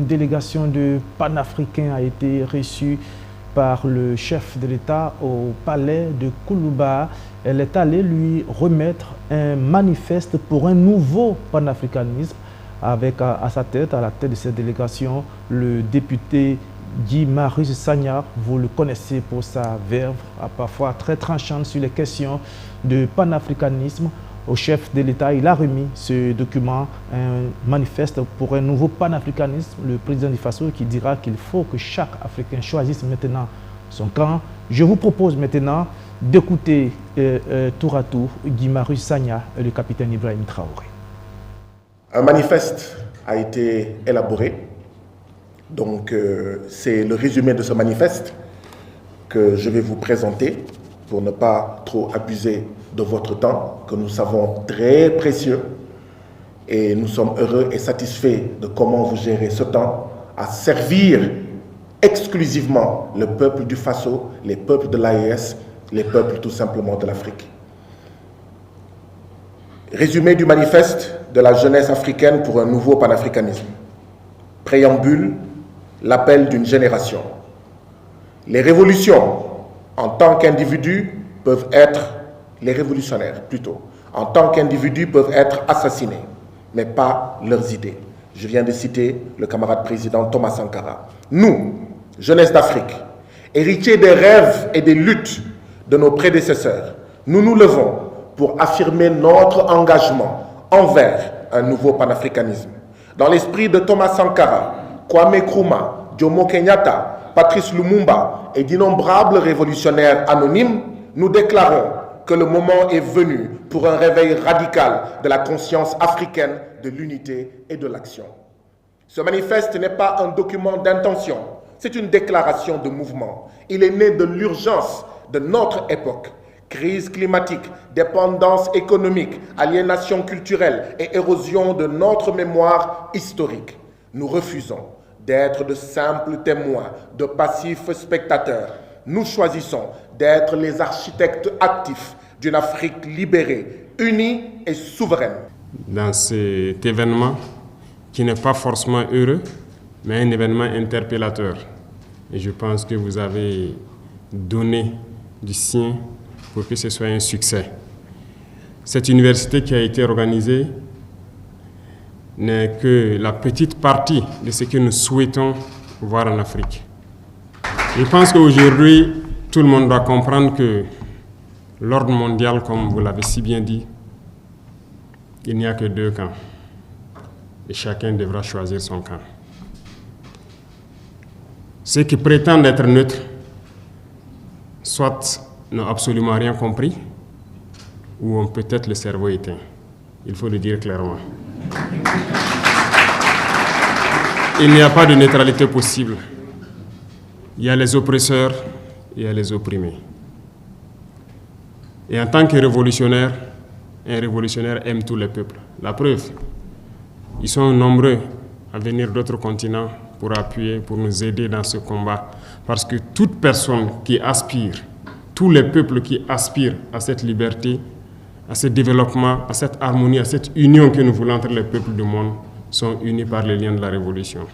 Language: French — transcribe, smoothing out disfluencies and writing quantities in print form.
une délégation de panafricains a été reçue par le chef de l'État au palais de Koulouba. Elle est allée lui remettre un manifeste pour un nouveau panafricanisme avec à sa tête, à la tête de cette délégation, le député Guy Marius Sagna. Vous le connaissez pour sa verve, parfois très tranchante sur les questions de panafricanisme. Au chef de l'État, il a remis ce document, un manifeste pour un nouveau panafricanisme. Le président du Faso qui dira qu'il faut que chaque Africain choisisse maintenant son camp. Je vous propose maintenant d'écouter tour à tour Guy Marius Sagna et le capitaine Ibrahim Traoré. Un manifeste a été élaboré. Donc, c'est le résumé de ce manifeste que je vais vous présenter pour ne pas trop abuser de votre temps, que nous savons très précieux. Et nous sommes heureux et satisfaits de comment vous gérez ce temps à servir exclusivement le peuple du Faso, les peuples de l'AES, les peuples tout simplement de l'Afrique. Résumé du manifeste de la jeunesse africaine pour un nouveau panafricanisme. Préambule, l'appel d'une génération. Les révolutions, en tant qu'individus, peuvent être, les révolutionnaires plutôt, en tant qu'individus peuvent être assassinés, mais pas leurs idées. Je viens de citer le camarade président Thomas Sankara. Nous, jeunesse d'Afrique, héritiers des rêves et des luttes de nos prédécesseurs, nous nous levons pour affirmer notre engagement envers un nouveau panafricanisme. Dans l'esprit de Thomas Sankara, Kwame Nkrumah, Jomo Kenyatta, Patrice Lumumba et d'innombrables révolutionnaires anonymes, nous déclarons que le moment est venu pour un réveil radical de la conscience africaine de l'unité et de l'action. Ce manifeste n'est pas un document d'intention, c'est une déclaration de mouvement. Il est né de l'urgence de notre époque. Crise climatique, dépendance économique, aliénation culturelle et érosion de notre mémoire historique. Nous refusons d'être de simples témoins, de passifs spectateurs. Nous choisissons d'être les architectes actifs d'une Afrique libérée, unie et souveraine. Dans cet événement, qui n'est pas forcément heureux, mais un événement interpellateur. Et je pense que vous avez donné du sien pour que ce soit un succès. Cette université qui a été organisée n'est que la petite partie de ce que nous souhaitons voir en Afrique. Je pense qu'aujourd'hui, tout le monde doit comprendre que l'ordre mondial, comme vous l'avez si bien dit, il n'y a que deux camps. Et chacun devra choisir son camp. Ceux qui prétendent être neutres, soit n'ont absolument rien compris, ou ont peut-être le cerveau éteint. Il faut le dire clairement. Il n'y a pas de neutralité possible. Il y a les oppresseurs et il y a les opprimés. Et en tant que révolutionnaire, un révolutionnaire aime tous les peuples. La preuve, ils sont nombreux à venir d'autres continents pour appuyer, pour nous aider dans ce combat. Parce que toute personne qui aspire, tous les peuples qui aspirent à cette liberté, à ce développement, à cette harmonie, à cette union que nous voulons entre les peuples du monde, sont unis par les liens de la révolution.